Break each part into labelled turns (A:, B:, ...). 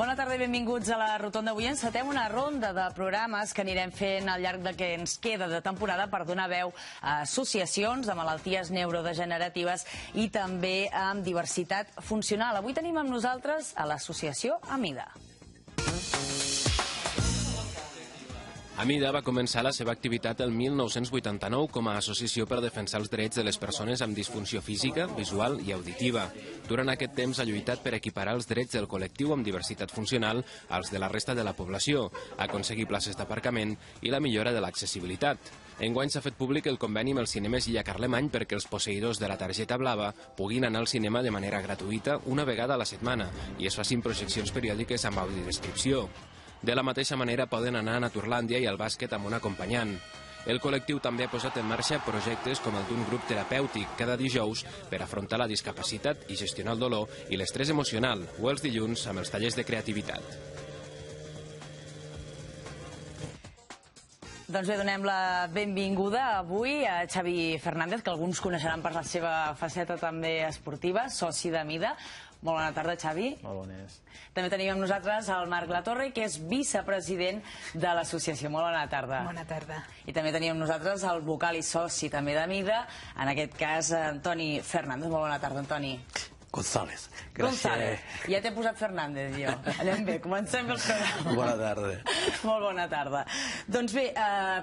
A: Bona tarda i benvinguts a la Rotonda. Avui encetem una ronda de programes que anirem fent al llarg de que ens queda de temporada per donar veu a associacions de malalties neurodegeneratives i també amb diversitat funcional. Avui tenim amb nosaltres a l'associació Amida.
B: Amida va començar la seva activitat el 1989 com a associació per defensar els drets de les persones amb disfunció física, visual i auditiva. Durant aquest temps ha lluitat per equiparar els drets del col·lectiu amb diversitat funcional als de la resta de la població, aconseguir places d'aparcament i la millora de l'accessibilitat. Enguany s'ha fet públic el conveni amb els cinemes Illa Carlemany perquè els posseïdors de la targeta blava puguin anar al cinema de manera gratuïta una vegada a la setmana i es facin projeccions periòdiques amb audiodescripció. De la mateixa manera poden anar a Naturlàndia i al bàsquet amb un acompanyant. El col·lectiu també ha posat en marxa projectes com el d'un grup terapèutic cada dijous per afrontar la discapacitat i gestionar el dolor i l'estrès emocional, o els dilluns amb els tallers de creativitat.
A: Doncs bé, donem la benvinguda avui a Xavi Fernández, que alguns coneixeran per la seva faceta també esportiva, soci d'Amida. Molt bona tarda, Xavi.
C: Molt bones.
A: També tenim amb nosaltres el Marc Latorre, que és vicepresident de l'associació. Molt bona tarda.
D: Bona tarda.
A: I també tenim amb nosaltres el vocal i soci també d'Amida, en aquest cas Antoni Fernández. Molt bona tarda, Antoni.
E: González.
A: González. Ja t'he posat Fernández, jo. Anem bé, comencem pel programa.
E: Bona tarda.
A: Molt bona tarda. Doncs bé,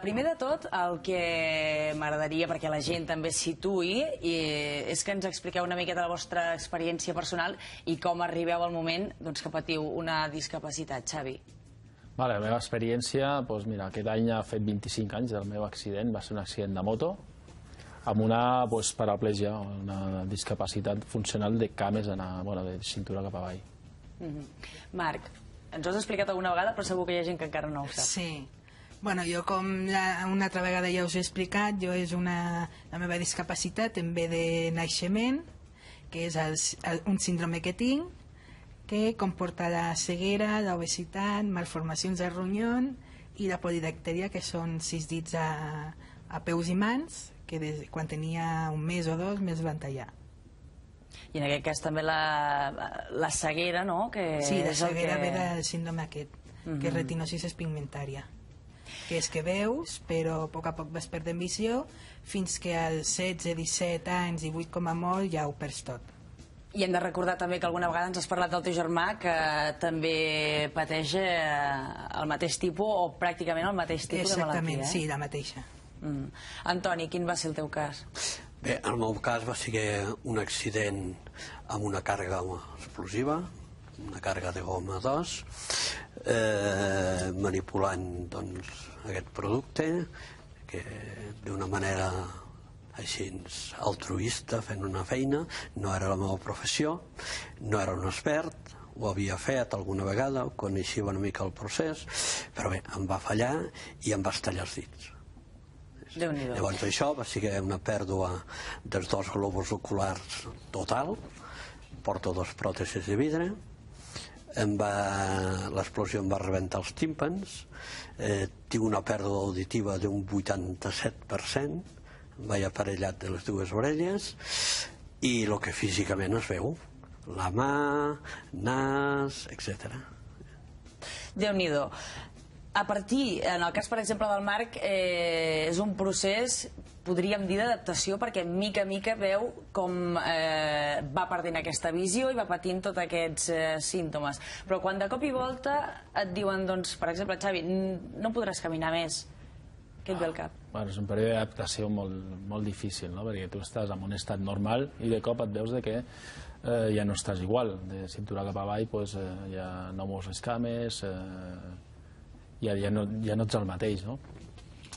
A: primer de tot, el que m'agradaria, perquè la gent també es situï, és que ens expliqueu una miqueta la vostra experiència personal i com arribeu al moment que patiu una discapacitat, Xavi.
C: La meva experiència, doncs mira, aquest any ha fet 25 anys del meu accident, va ser un accident de moto, amb una paraplegia, una discapacitat funcional de cames, de cintura cap avall.
A: Marc, ens ho has explicat alguna vegada, però segur que hi ha gent que encara no ho sap.
D: Sí. Bueno, jo com una altra vegada ja us he explicat, la meva discapacitat em ve de naixement, que és un síndrome que tinc, que comporta la ceguera, l'obesitat, malformacions del ronyó i la polidactèria, que són 6 dits a peus i mans, que quan tenia un mes o dos me'ls van tallar.
A: I en aquest cas també la ceguera, no?
D: Sí, la ceguera ve del síndrome aquest, que és retinosis pigmentària, que és que veus, però a poc vas perdent visió, fins que als 16, 17 anys, 18 com a molt, ja ho perds tot.
A: I hem de recordar també que alguna vegada ens has parlat del teu germà, que també pateix el mateix tipus, o pràcticament el mateix tipus de malaltia.
D: Exactament, sí, la mateixa.
A: Antoni, quin va ser el teu cas?
E: Bé, el meu cas va ser un accident amb una càrrega explosiva, una càrrega de goma 2, manipulant aquest producte, que d'una manera així altruista, fent una feina, no era la meva professió, no era un expert, ho havia fet alguna vegada, coneixia una mica el procés, però bé, em va fallar i em va estallar els dits. Llavors això va ser una pèrdua dels 2 globus oculars total, porto 2 pròtesis de vidre, l'explosió em va rebentar els tímpans, tinc una pèrdua auditiva d'un 87%, vaig aparellat de les 2 orelles, i el que físicament es veu, la mà, nas, etc.
A: Déu-n'hi-do. A partir, en el cas, per exemple, del Marc, és un procés, podríem dir, d'adaptació, perquè mica a mica veu com va perdent aquesta visió i va patint tots aquests símptomes. Però quan de cop i volta et diuen, doncs, per exemple, Xavi, no podràs caminar més, què et ve al cap?
C: És un període d'adaptació molt difícil, perquè tu estàs en un estat normal i de cop et veus que ja no estàs igual. De cintura cap avall ja no mous les cames, ja no ets el mateix, no?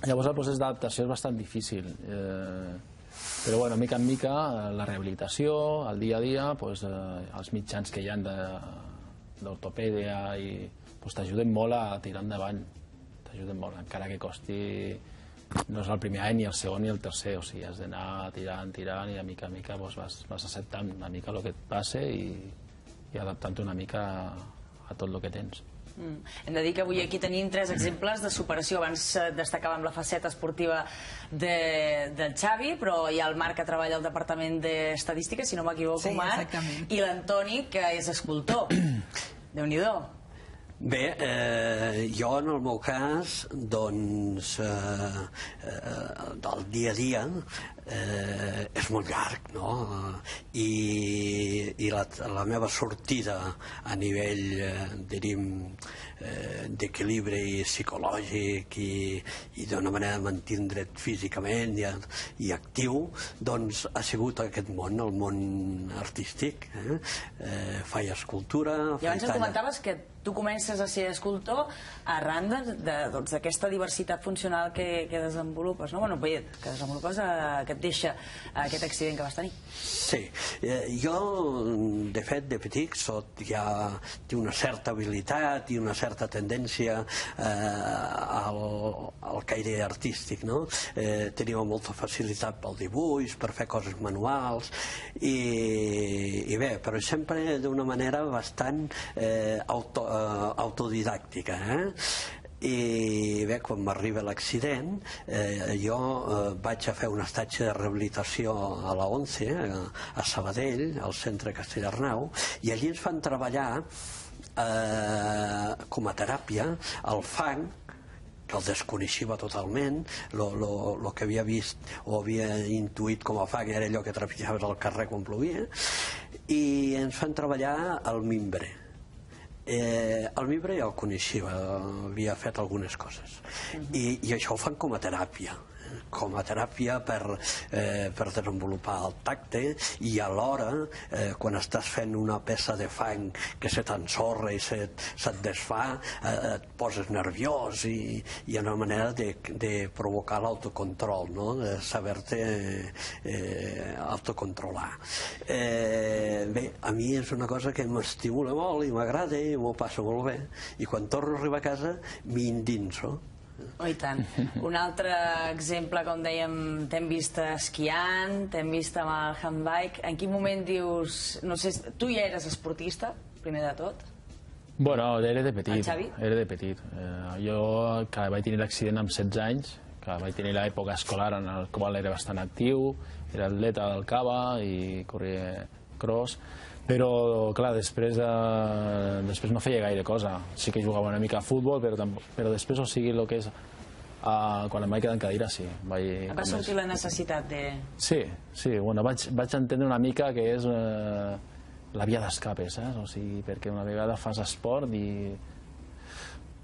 C: Llavors el procés d'adaptació és bastant difícil, però bueno, mica en mica la rehabilitació, el dia a dia, els mitjans que hi ha d'ortopèdia t'ajuden molt a tirar endavant, t'ajuden molt, encara que costi, no és el primer any, ni el segon ni el tercer, o sigui, has d'anar tirant i de mica a mica vas acceptant una mica el que et passa i adaptant-te una mica a tot el que tens.
A: Hem de dir que avui aquí tenim 3 exemples de superació. Abans destacàvem la faceta esportiva del Xavi, però hi ha el Marc que treballa al Departament d'Estadística, si no m'equivoco, Marc, i l'Antoni, que és escultor. Déu-n'hi-do.
E: Bé, jo en el meu cas, doncs, del dia a dia és molt llarg, no? I la meva sortida a nivell, diríem, d'equilibri psicològic i d'una manera de mantindre't físicament i actiu, doncs ha sigut aquest món, el món artístic. Faig escultura...
A: I abans em comentaves que tu comences a ser escultor arran d'aquesta diversitat funcional que desenvolupes, no? Bueno, que desenvolupes, que et deixa aquest accident que vas tenir.
E: Sí, jo de fet de petit ja tinc una certa habilitat i una certa tendència al caire artístic, no? Tenia molta facilitat pel dibuix, per fer coses manuals i bé, però sempre d'una manera bastant autodidàctica, i bé, quan m'arriba l'accident jo vaig a fer un estatge de rehabilitació a la ONCE a Sabadell, al centre Castellarnau, i allí ens fan treballar com a teràpia el fang, que el desconeixia totalment. El que havia vist o havia intuït com a fang era allò que trepitjaves al carrer quan plovia, i ens fan treballar el mimbre. El mimbre ja el coneixia, havia fet algunes coses, i això ho fan com a teràpia per desenvolupar el tacte, i alhora quan estàs fent una peça de fang que se t'ensorra i se't desfà, et poses nerviós, i hi ha una manera de provocar l'autocontrol, no? De saber-te autocontrolar. Bé, a mi és una cosa que m'estimula molt i m'agrada i m'ho passo molt bé, i quan torno a arribar a casa m'hi endinso.
A: Oh, i tant. Un altre exemple, com dèiem, t'hem vist esquiant, t'hem vist amb el handbike. En quin moment dius... No sé, tu ja eres esportista, primer de tot?
C: Bueno, era de petit.
A: El Xavi?
C: Era de petit. Jo, que vaig tenir l'accident amb 16 anys, que vaig tenir l'època escolar en la qual era bastant actiu, era atleta del cava i corria cross, però clar, després no feia gaire cosa. Sí que jugava una mica a futbol, però després, o sigui, el que és quan em vaig quedar en cadira, sí.
A: Et va sortir la necessitat de...
C: Sí, bueno, vaig entendre una mica que és la via d'escape, saps? O sigui, perquè una vegada fas esport i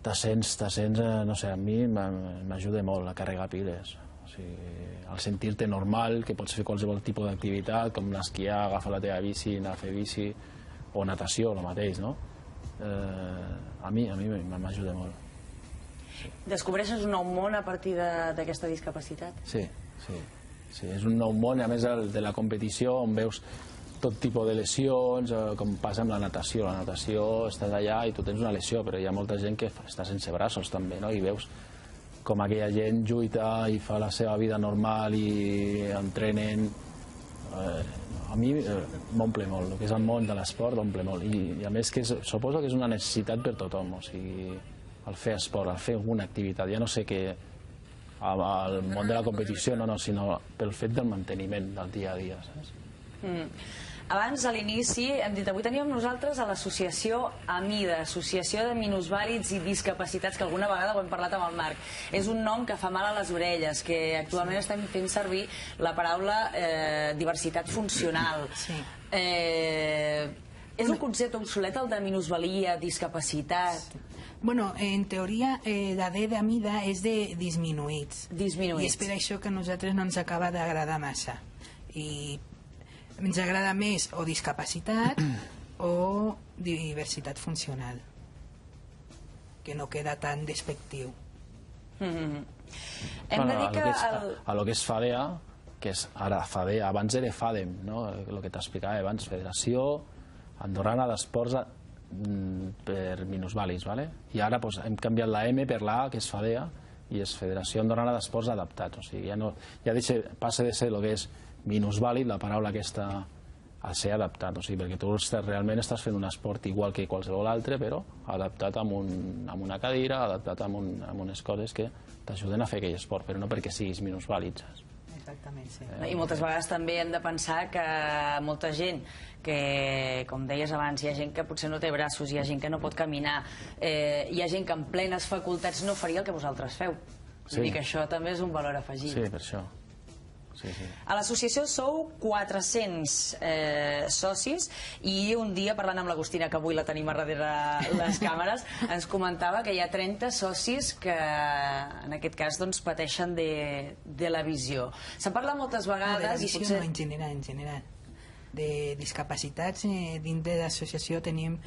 C: te sents, no sé, a mi m'ajuda molt a carregar piles. O sigui, al sentir-te normal, que pots fer qualsevol tipus d'activitat, com esquiar, agafar la teva bici, anar a fer bici, o natació, el mateix, no? A mi m'ajuda molt.
A: Descobreixes un nou món a partir d'aquesta discapacitat?
C: Sí, és un nou món, a més de la competició, on veus tot tipus de lesions, com passa amb la natació. La natació, estàs allà i tu tens una lesió, però hi ha molta gent que està sense braços també, no? I veus com aquella gent lluita i fa la seva vida normal i entrenen. A mi m'omple molt, el que és el món de l'esport m'omple molt, i a més que suposo que és una necessitat per tothom, o sigui, el fer esport, el fer alguna activitat, ja no sé què al món de la competició, sinó pel fet del manteniment del dia a dia, saps?
A: Abans, a l'inici, hem dit, avui teníem nosaltres a l'associació AMIDA, Associació de Minusvàlids i Discapacitats, que alguna vegada ho hem parlat amb el Marc. És un nom que fa mal a les orelles, que actualment estem fent servir la paraula diversitat funcional. És un concepte obsolet, el de minusvalia, discapacitat?
D: Bueno, en teoria, la D d'AMIDA és de disminuïts. I és per això que a nosaltres no ens acaba d'agradar massa. I ens agrada més o discapacitat o diversitat funcional, que no queda tan despectiu.
A: Hem de dir que...
C: A lo que és FADEA, que és ara FADEA, abans era FADEM, no? El que t'explicava abans, Federació Andorrana d'Esports per Minusvàlids, i ara hem canviat la M per la A, que és FADEA, i és Federació Andorrana d'Esports Adaptats. O sigui, ja passa de ser el que és minusvàlid, la paraula aquesta, a ser adaptat, o sigui, perquè tu realment estàs fent un esport igual que qualsevol altre, però adaptat amb una cadira, adaptat amb unes coses que t'ajuden a fer aquell esport, però no perquè siguis minusvàlid.
D: exactament, sí.
A: I moltes vegades també hem de pensar que molta gent que, com deies abans, hi ha gent que potser no té braços, hi ha gent que no pot caminar, hi ha gent que en plenes facultats no faria el que vosaltres feu. Vull dir que això també és un valor afegit.
C: Sí, per això. Sí, sí.
A: A l'associació sou 400 socis i un dia, parlant amb l'Agustina, que avui la tenim a darrere les càmeres, ens comentava que hi ha 30 socis que en aquest cas doncs, pateixen de la visió. Se'n parla moltes vegades...
D: No, de la visió no, en general. De discapacitats, dins de l'associació tenim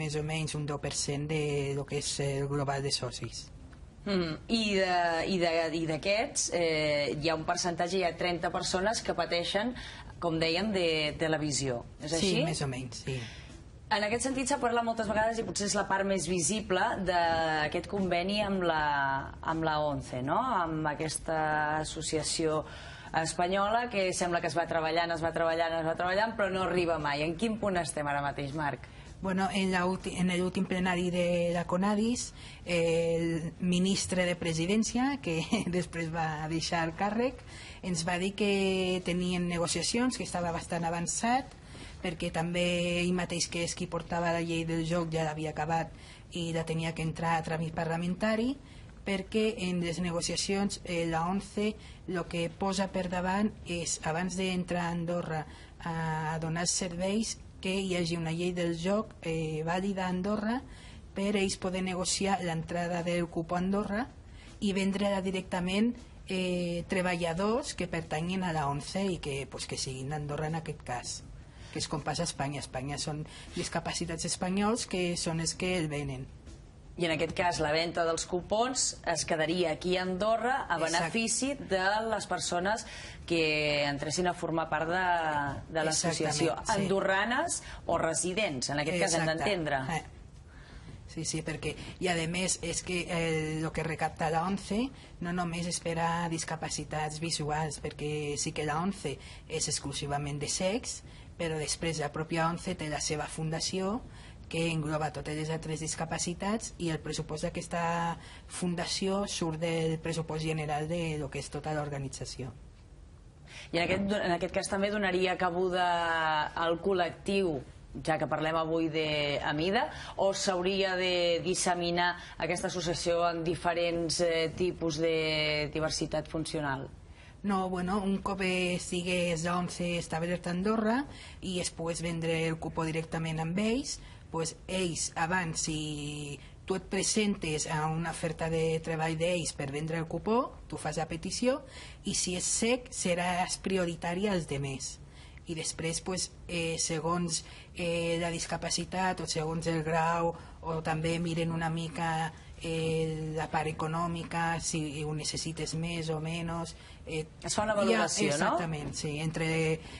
D: més o menys un 10% de lo que és el global de socis.
A: I d'aquests hi ha un percentatge, hi ha 30 persones que pateixen, com dèiem, de la visió. És així?
D: Sí, més o menys, sí.
A: En aquest sentit s'ha parlat moltes vegades, i potser és la part més visible, d'aquest conveni amb la ONCE, no? Amb aquesta associació espanyola que sembla que es va treballant, però no arriba mai. En quin punt estem ara mateix, Marc?
D: Bueno, en l'últim plenari de la CONADIS, el ministre de Presidència, que després va deixar el càrrec, ens va dir que tenien negociacions, que estava bastant avançat, perquè també ell mateix, que és qui portava la llei del joc, ja l'havia acabat i la tenia que entrar a tràmit parlamentari, perquè en les negociacions la ONCE el que posa per davant és, abans d'entrar a Andorra a donar els serveis, que hi hagi una llei del joc vàlida a Andorra per ells poder negociar l'entrada del cupó a Andorra i vendre-la directament treballadors que pertanyin a la ONCE i que siguin d'Andorra en aquest cas, que és com passa a Espanya. A Espanya són discapacitats espanyols que són els que el venen.
A: I en aquest cas la venda dels cupons es quedaria aquí a Andorra a benefici de les persones que entressin a formar part de l'associació, andorranes o residents, en aquest cas hem d'entendre.
D: Sí, sí, perquè, i a més és que el que recapta la ONCE no només és per a discapacitats visuals, perquè sí que la ONCE és exclusivament de sex, però després la pròpia ONCE té la seva fundació que engloba totes les altres discapacitats i el pressupost d'aquesta fundació surt del pressupost general de lo que és tota l'organització.
A: I en aquest cas també donaria cabuda al col·lectiu, ja que parlem avui d'Amida, o s'hauria de disseminar aquesta associació en diferents tipus de diversitat funcional?
D: No, bueno, un cop estigués l'ONCE establerta a Andorra i es pogués vendre el cupó directament amb ells, pues ells, abans, si tu et presentes a una oferta de treball d'ells per vendre el cupó, tu fas la petició, i si és sec seràs prioritari als demés. I després, pues, segons la discapacitat o segons el grau, o també miren una mica la part econòmica, si ho necessites més o menys.
A: Es fa una valoració, no?
D: Exactament, sí. Entre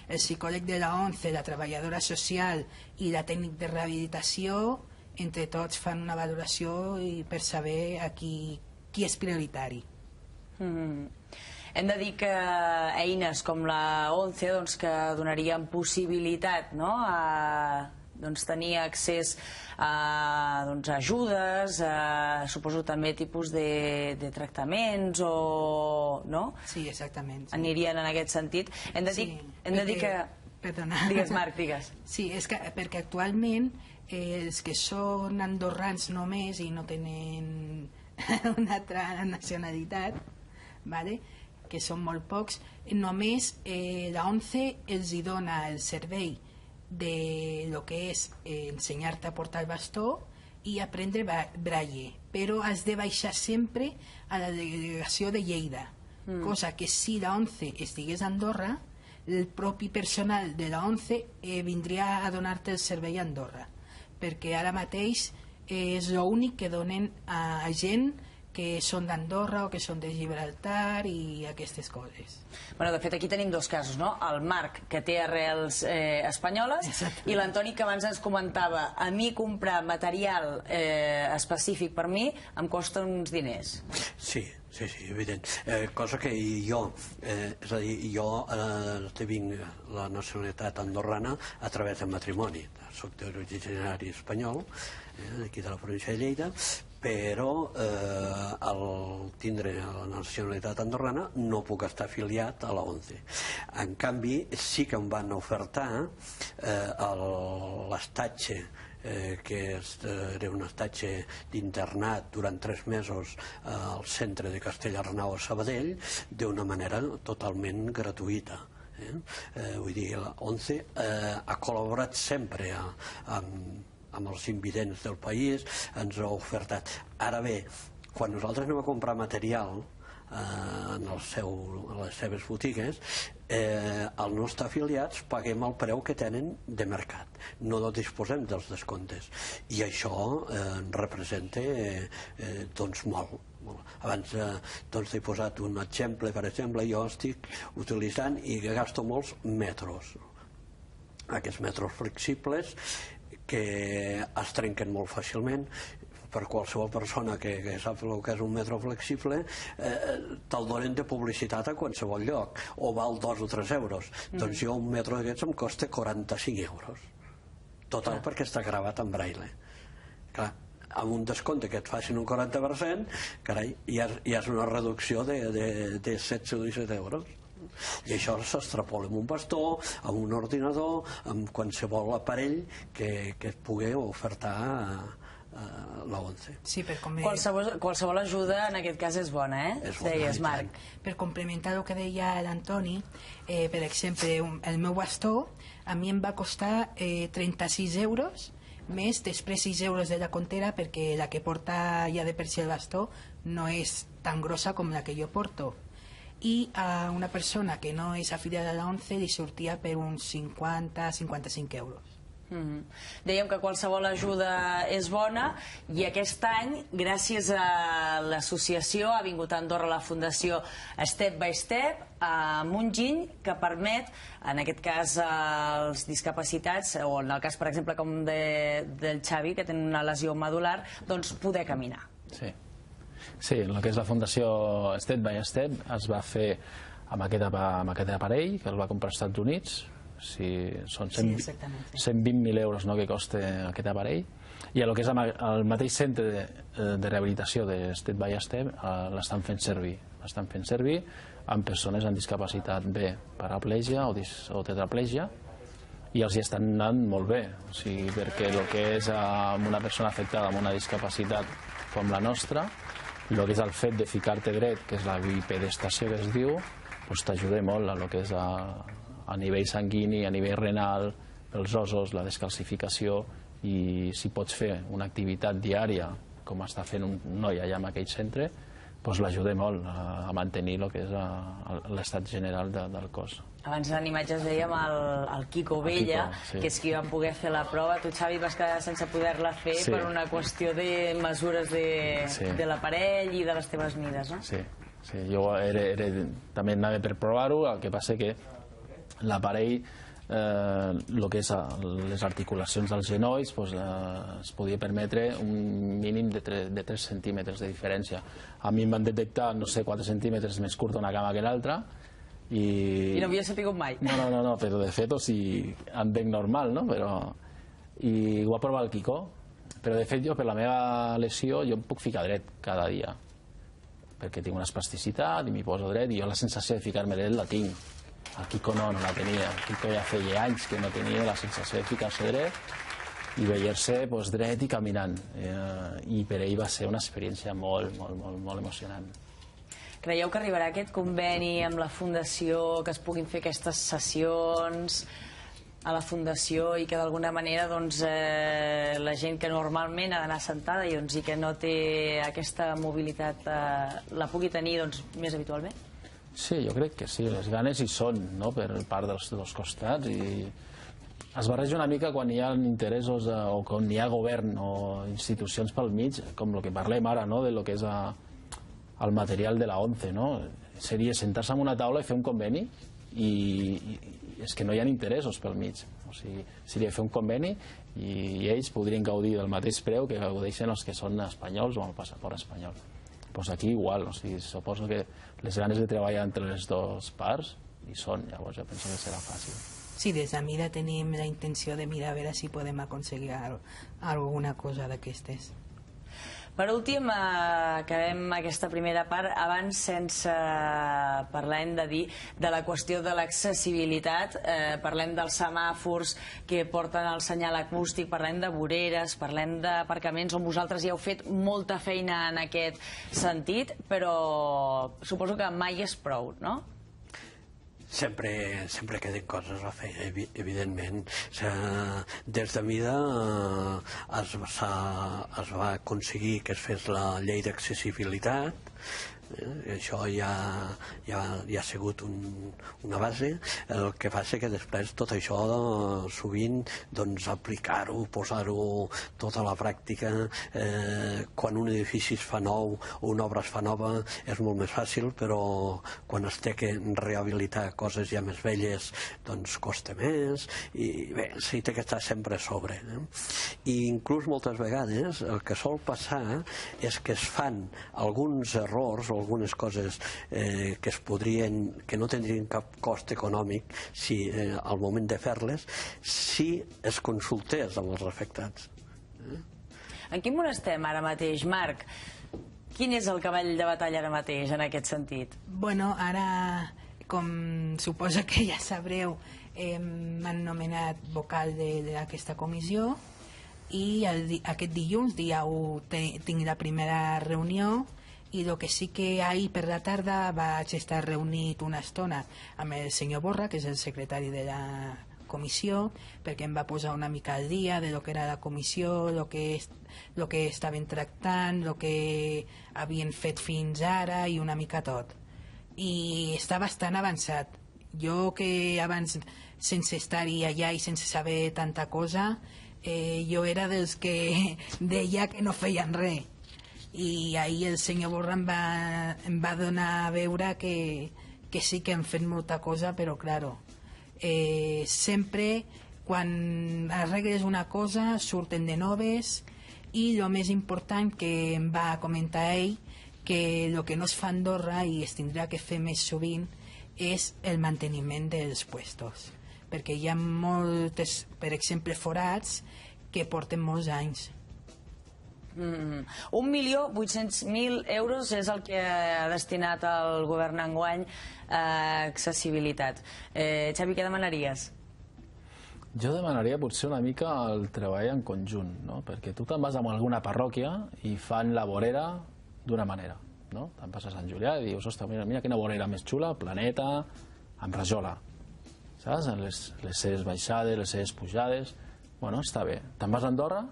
D: el psicòleg de la ONCE, la treballadora social i la tècnic de rehabilitació, entre tots fan una valoració per saber qui és prioritari.
A: Hem de dir que eines com la ONCE que donarien possibilitat a tenir accés a ajudes, suposo també tipus de tractaments o... no?
D: Sí, exactament.
A: Anirien en aquest sentit. Hem de dir que...
D: Perdona.
A: Digues, Marc, digues.
D: Sí, és que perquè actualment els que són andorrans només i no tenen una altra nacionalitat, que són molt pocs, només la ONCE els hi dona el servei de lo que és ensenyar-te a portar el bastó i aprendre braille, però has de baixar sempre a la delegació de Lleida, cosa que si la ONCE estigués a Andorra, el propi personal de la ONCE vindria a donar-te el servei a Andorra, perquè ara mateix és l'únic que donen a gent que són d'Andorra o que són de Gibraltar i aquestes coses.
A: Bueno, de fet, aquí tenim dos casos, no? El Marc, que té arrels espanyoles, i l'Antoni, que abans ens comentava, a mi comprar material específic per mi em costa uns diners.
E: Sí, evident. Cosa que jo, és a dir, jo tinc la nacionalitat andorrana a través del matrimoni. Soc d'originari espanyol, d'aquí de la província de Lleida, però al tindre la nacionalitat andorrana no puc estar afiliat a la ONCE. En canvi, sí que em van ofertar l'estatge, que era un estatge d'internat durant 3 mesos al centre de Castellarnau a Sabadell d'una manera totalment gratuïta. Vull dir, la ONCE ha col·laborat sempre amb els invidents del país, ens ha ofertat. Ara bé, quan nosaltres anem a comprar material en les seves botigues, els no estar afiliats paguem el preu que tenen de mercat, no disposem dels descomptes, i això representa doncs molt. Abans t'he posat un exemple. Per exemple, jo estic utilitzant i gasto molts metros, aquests metros flexibles que es trenquen molt fàcilment. Per qualsevol persona que sap el que és un metro flexible, te'l donen de publicitat a qualsevol lloc, o val 2 o 3 euros. Doncs jo un metro d'aquests em costa 45 euros. Total, perquè està gravat en braille. Clar, amb un descompte que et facin un 40%, carai, ja és una reducció de 16 o 17 euros. I això s'extrapola amb un bastó, amb un ordinador, amb qualsevol aparell que et pugui ofertar la ONCE.
D: Sí,
A: qualsevol ajuda en aquest cas és bona, deies, Marc.
D: Per complementar el que deia l'Antoni, per exemple, el meu bastó a mi em va costar 36 euros, més després 6 euros de la contera, perquè la que porta ja de per si el bastó no és tan grossa com la que jo porto. I a una persona que no és afiliada a la ONCE li sortia per uns 50-55 euros.
A: Dèiem que qualsevol ajuda és bona, i aquest any, gràcies a l'associació, ha vingut a Andorra la Fundació Step by Step amb un giny que permet, en aquest cas als discapacitats, o en el cas, per exemple, com del Xavi, que té una lesió medular, doncs poder caminar.
C: Sí, el que és la Fundació Step by Step es va fer amb aquest aparell que el va comprar als Estats Units. Són 120.000 euros que costa aquest aparell, i el que és el mateix centre de rehabilitació de Step by Step l'estan fent servir amb persones amb discapacitat B, paraplegia o tetraplegia, i els hi estan anant molt bé, perquè el que és amb una persona afectada amb una discapacitat com la nostra, el que és el fet de ficar-te dret, que és la bipedestació que es diu, t'ajuda molt a el que és a nivell sanguini, a nivell renal, els ossos, la descalcificació, i si pots fer una activitat diària, com està fent un noi allà en aquell centre, l'ajuda molt a mantenir el que és l'estat general del cos.
A: Abans en imatges dèiem el Quico Vella, que és qui va poder fer la prova. Tu, Xavi, vas quedar sense poder-la fer per una qüestió de mesures de l'aparell i de les teves mides, no?
C: Sí, jo també anava per provar-ho, el que passa que l'aparell, el que és les articulacions dels genolls, es podia permetre un mínim de 3 centímetres de diferència. A mi em van detectar, 4 centímetres més curt una cama que l'altra, i
A: no havia sapigut mai.
C: No, però de fet em veig normal, no? I ho va provar el Quico, però de fet jo, per la meva lesió, jo em puc ficar dret cada dia, perquè tinc una espasticitat i m'hi poso dret, i jo la sensació de ficar-me dret la tinc. El Quico no la tenia. El Quico ja feia anys que no tenia la sensació de ficar-se dret i veure-se dret i caminant. I per ell va ser una experiència molt emocionant.
A: Creieu que arribarà aquest conveni amb la Fundació, que es puguin fer aquestes sessions a la Fundació i que d'alguna manera la gent que normalment ha d'anar sentada i que no té aquesta mobilitat la pugui tenir més habitualment?
C: Sí, jo crec que sí, les ganes hi són, per part dels dos costats, i es barreja una mica quan hi ha interessos o quan hi ha govern o institucions pel mig, com el que parlem ara, de lo que és el material de la ONCE, seria sentar-se en una taula i fer un conveni, i és que no hi ha interessos pel mig, seria fer un conveni i ells podrien gaudir del mateix preu que gaudeixen els que són espanyols o amb el passaport espanyol. Aquí igual, suposo que les ganes de treballar entre les dues parts hi són, llavors jo penso que serà fàcil.
D: Sí, des de Mida tenim la intenció de mirar a veure si podem aconseguir alguna cosa d'aquestes.
A: Per últim, acabem aquesta primera part. Abans, sense parlar, hem de dir, de la qüestió de l'accessibilitat. Parlem dels semàfors que porten el senyal acústic, parlem de voreres, parlem d'aparcaments on vosaltres ja heu fet molta feina en aquest sentit, però suposo que mai és prou, no?
E: Sempre queden coses a fer, evidentment. Des de Mida es va aconseguir que es fes la llei d'accessibilitat. Això ja ha sigut una base. El que passa que després tot això sovint aplicar-ho, posar-ho tot a la pràctica, quan un edifici es fa nou o una obra es fa nova és molt més fàcil, però quan es té que rehabilitar coses ja més velles doncs costa més i bé, s'hi té que estar sempre a sobre. I inclús moltes vegades el que sol passar és que es fan alguns errors o algunes coses que no tindrien cap cost econòmic al moment de fer-les si es consultés amb els afectats.
A: En quin món estem ara mateix, Marc? Quin és el cavall de batalla ara mateix en aquest sentit?
D: Bueno, ara, com suposo que ja sabreu, m'han nomenat vocal d'aquesta comissió i aquest dilluns, dia 1, tinc la primera reunió i el que sí que ahir per la tarda vaig estar reunit una estona amb el senyor Borra, que és el secretari de la comissió, perquè em va posar una mica al dia de lo que era la comissió, lo que estaven tractant, el que havien fet fins ara i una mica tot. I està bastant avançat. Jo que abans, sense estar-hi allà i sense saber tanta cosa, jo era dels que deia que no feien res. I ahir el senyor Borra em va donar a veure que sí que hem fet molta cosa, però claro, sempre quan arregles una cosa surten de noves i el més important que em va comentar ell, que el que no es fa a Andorra i es tindrà que fer més sovint és el manteniment dels puestos, perquè hi ha moltes, per exemple, forats que porten molts anys.
A: 1.800.000 euros és el que ha destinat el govern enguany a accessibilitat. Xavi, què demanaries?
C: Jo demanaria potser una mica el treball en conjunt, no? Perquè tu te'n vas a alguna parròquia i fan la vorera d'una manera, no? Te'n vas a Sant Julià i dius, ostres, mira quina vorera més xula, planeta, amb rajola, saps? Les seves baixades, les seves pujades, bueno, està bé. Te'n vas a Andorra,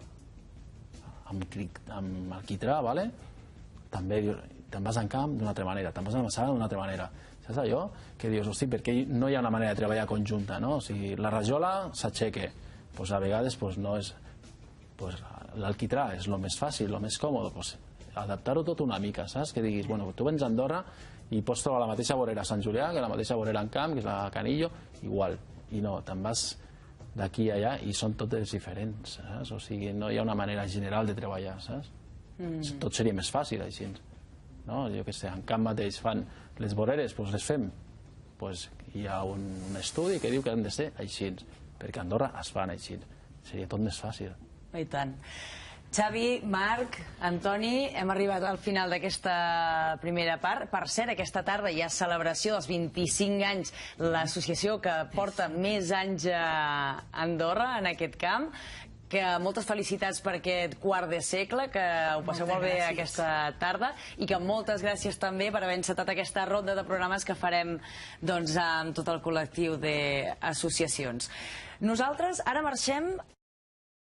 C: amb alquitrà, vale? També te'n vas en camp d'una altra manera, te'n vas a la massana d'una altra manera. Saps allò? Que dius, hosti, perquè no hi ha una manera de treballar conjunta, no? O sigui, la rajola s'aixeca, doncs a vegades no és... L'alquitrà és el més fàcil, el més còmode, adaptar-ho tot una mica, saps? Que diguis, bueno, tu vens a Andorra i pots trobar la mateixa vorera a Sant Julià que la mateixa vorera en camp, que és la Canillo, igual. I no, te'n vas d'aquí a allà i són totes diferents, saps? O sigui, no hi ha una manera general de treballar, saps? Tot seria més fàcil així, no? Jo què sé, en camp mateix fan les voreres, doncs les fem, hi ha un estudi que diu que han de ser així, perquè a Andorra es fan així, seria tot més fàcil.
A: I tant. Xavi, Marc, Antoni, hem arribat al final d'aquesta primera part. Per cert, aquesta tarda hi ha celebració dels 25 anys, l'associació que porta més anys a Andorra, en aquest camp. Que moltes felicitats per aquest quart de segle, que ho passeu molt bé aquesta tarda i que moltes gràcies també per haver encetat aquesta ronda de programes que farem amb tot el col·lectiu d'associacions. Nosaltres ara marxem